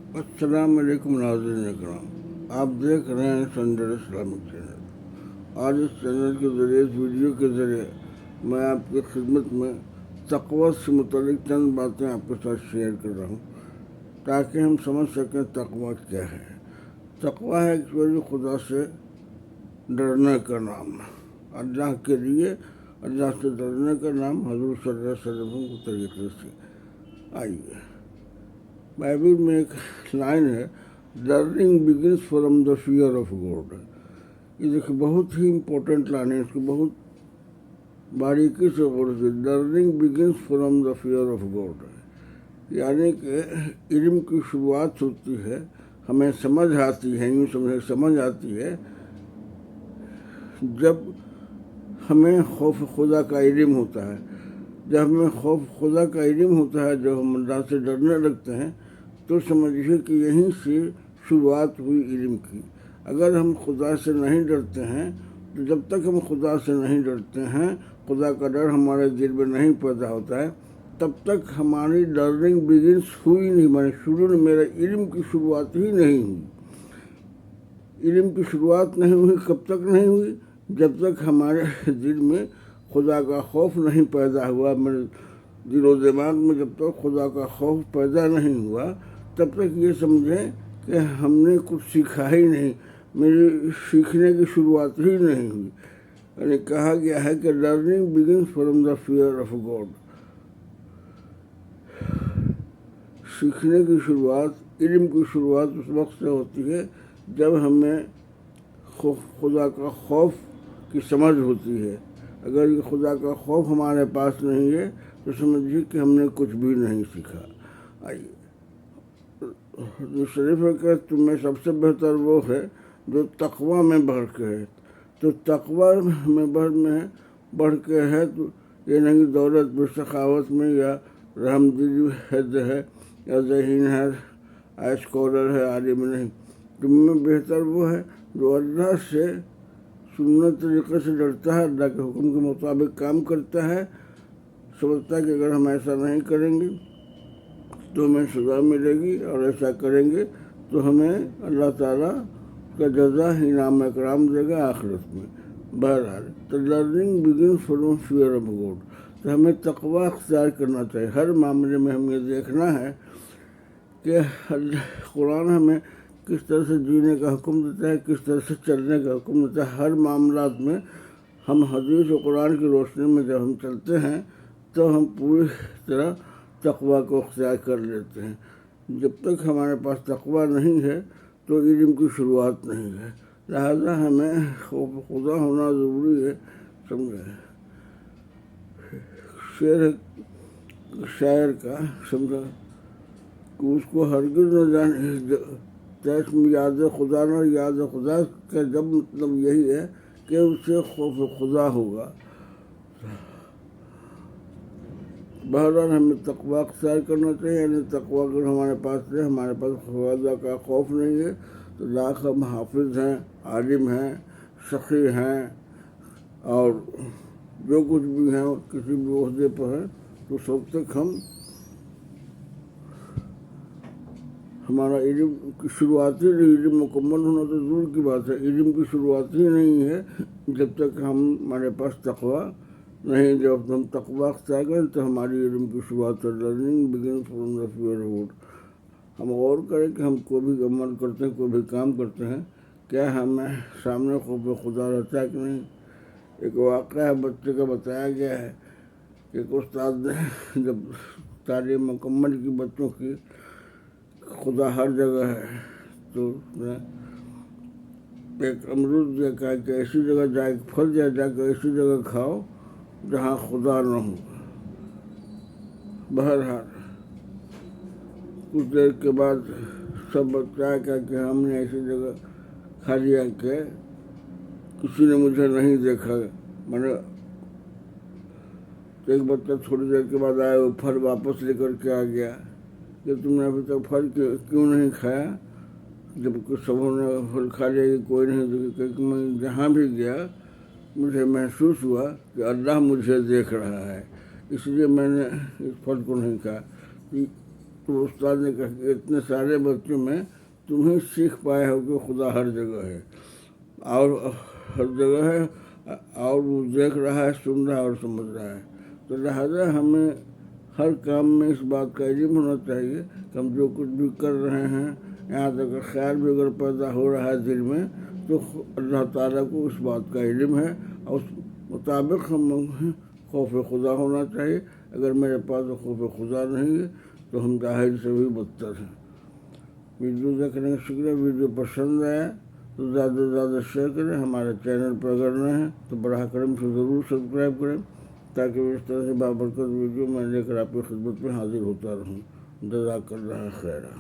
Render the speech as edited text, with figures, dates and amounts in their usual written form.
السلام علیکم ناظرین اکرام، آپ دیکھ رہے ہیں سنڈر اسلامک چینل۔ آج اس چینل کے ذریعے، اس ویڈیو کے ذریعے میں آپ کی خدمت میں تقوی سے متعلق چند باتیں آپ کے ساتھ شیئر کر رہا ہوں تاکہ ہم سمجھ سکیں تقوی کیا ہے۔ تقوی ہے ایکچولی خدا سے ڈرنے کا نام، اللہ کے لیے اللہ سے ڈرنے کا نام حضور صلی اللہ علیہ وسلم کے طریقے سے۔ آئیے، بائبل میں ایک لائن ہے، learning begins from the fear of God. یہ دیکھیں بہت ہی امپورٹنٹ لائن ہے، اس کو بہت باریکی سے غور سے، learning begins from the fear of God, یعنی کہ علم کی شروعات ہوتی ہے، ہمیں سمجھ آتی ہے، یوں سمجھ آتی ہے جب ہمیں خوف خدا کا علم ہوتا ہے۔ جب ہمیں خوف خدا کا علم ہوتا ہے، جب ہم اللہ سے ڈرنے لگتے ہیں، تو سمجھیے کہ یہیں سے شروعات ہوئی علم کی۔ اگر ہم خدا سے نہیں ڈرتے ہیں تو جب تک ہم خدا سے نہیں ڈرتے ہیں، خدا کا ڈر ہمارے دل میں نہیں پیدا ہوتا ہے، تب تک ہماری لرننگ بگنس ہوئی نہیں، میرا علم کی شروعات ہی نہیں ہوئی۔ علم کی شروعات نہیں ہوئی، کب تک نہیں ہوئی؟ جب تک ہمارے دل میں خدا کا خوف نہیں پیدا ہوا۔ میرے دل و دماغ میں جب تک خدا کا خوف پیدا نہیں ہوا، تب تک یہ سمجھیں کہ ہم نے کچھ سیکھا ہی نہیں، میری سیکھنے کی شروعات ہی نہیں ہوئی۔ یعنی کہا گیا ہے کہ learning begins from the fear of God. سیکھنے کی شروعات، علم کی شروعات اس وقت سے ہوتی ہے جب ہمیں خدا کا خوف کی سمجھ ہوتی ہے۔ اگر یہ خدا کا خوف ہمارے پاس نہیں ہے تو سمجھیے کہ ہم نے کچھ بھی نہیں سیکھا۔ آئیے، جو شریف ہے کہ تم میں سب سے بہتر وہ ہے جو تقوی میں بڑھ کے ہے۔ تو تقوی میں بڑھ کے ہے تو یہ نہیں دولت میں، سخاوت میں، یا رحم دلی ہے یا ذہین ہے، اسکالر ہے، عالم نہیں۔ تم میں بہتر وہ ہے جو اللہ سے سنت طریقے سے ڈرتا ہے، اللہ کے حکم کے مطابق کام کرتا ہے، سمجھتا ہے کہ اگر ہم ایسا نہیں کریں گے تو ہمیں سزا ملے گی، اور ایسا کریں گے تو ہمیں اللہ تعالیٰ کا جزا انعام اکرام دے گا آخرت میں۔ بہرحال، تو learning begins from fear of God, تو ہمیں تقوی اختیار کرنا چاہیے۔ ہر معاملے میں ہم یہ دیکھنا ہے کہ قرآن ہمیں کس طرح سے جینے کا حکم دیتا ہے، کس طرح سے چلنے کا حکم دیتا ہے۔ ہر معاملات میں ہم حدیث و قرآن کی روشنی میں جب ہم چلتے ہیں تو ہم پوری طرح تقوی کو اختیار کر لیتے ہیں۔ جب تک ہمارے پاس تقوی نہیں ہے تو علم کی شروعات نہیں ہے، لہذا ہمیں خوف خدا ہونا ضروری ہے، سمجھے۔ شاعر کا سمجھا کہ اس کو ہرگز نہ جانے تیس میں یاد خدا نہ، یاد خدا کا جب مطلب یہی ہے کہ اسے خوف خدا ہوگا۔ بہرحال ہمیں تقوی اختیار کرنا چاہیے، یعنی تقوی اگر ہمارے پاس ہے، ہمارے پاس خدا کا خوف نہیں ہے، تو لاکھ ہم حافظ ہیں، عالم ہیں، سخی ہیں، اور جو کچھ بھی ہیں، کسی بھی عہدے پر ہیں، تو سب تک ہمارا علم کی شروعات ہی نہیں، علم مکمل ہونا تو دور کی بات ہے، علم کی شروعات ہی نہیں ہے جب تک ہمارے پاس تقوی نہیں۔ جب ہم تقوی اختیار کریں تو ہماری علم کی شروعات ہے۔ Learning begins from the fear of God. ہم غور کریں کہ ہم کوئی بھی عمل کرتے ہیں، کوئی بھی کام کرتے ہیں، کیا ہمیں سامنے خوف خدا رہتا ہے کہ نہیں۔ ایک واقعہ ہے بچے کا بتایا گیا ہے کہ ایک استاد نے جب تعلیم مکمل کی بچوں کی، خدا ہر جگہ ہے، تو ایک امرود دیا، کہا کہ ایسی جگہ جا کے پھل جا کے ایسی جگہ کھاؤ جہاں خدا نہ ہو۔ بہرحال کچھ دیر کے بعد سب بتایا کہ ہم نے ایسی جگہ کھا لیا کہ کسی نے مجھے نہیں دیکھا۔ میں نے ایک بچہ تھوڑی دیر کے بعد آیا، وہ پھل واپس لے کر کے آ گیا کہ تم نے ابھی تک پھل کیوں نہیں کھایا، جب کہ سبوں نے پھل کھا لیا، کوئی نہیں دیکھا۔ کہ میں جہاں بھی گیا مجھے محسوس ہوا کہ اللہ مجھے دیکھ رہا ہے، اس لیے میں نے اس پھل کو نہیں کھایا۔ تو استاد نے کہا کہ اتنے سارے بچوں میں تم ہی سیکھ پائے ہو کہ خدا ہر جگہ ہے، اور ہر جگہ ہے، اور وہ دیکھ رہا ہے، سن رہا ہے اور سمجھ رہا ہے۔ تو لہٰذا ہمیں ہر کام میں اس بات کا علم ہونا چاہیے کہ ہم جو کچھ بھی کر رہے ہیں، یہاں تک کہ خیال بھی اگر پیدا ہو رہا ہے دل میں تو اللہ تعالیٰ کو اس بات کا علم ہے، اور اس مطابق ہم خوف خدا ہونا چاہیے۔ اگر میرے پاس خوف خدا نہیں ہے تو ہم ظاہر سے بھی بدتر ہیں۔ ویڈیو دیکھنے کا شکریہ۔ ویڈیو پسند آیا تو زیادہ سے زیادہ شیئر کریں۔ ہمارے چینل پر اگر نہ ہیں تو براہ کرم سے ضرور سبسکرائب کریں، تاکہ اس طرح سے بابرکت ویڈیو میں لے کر آپ کی خدمت میں حاضر ہوتا رہوں۔ جزاک اللہ خیرا۔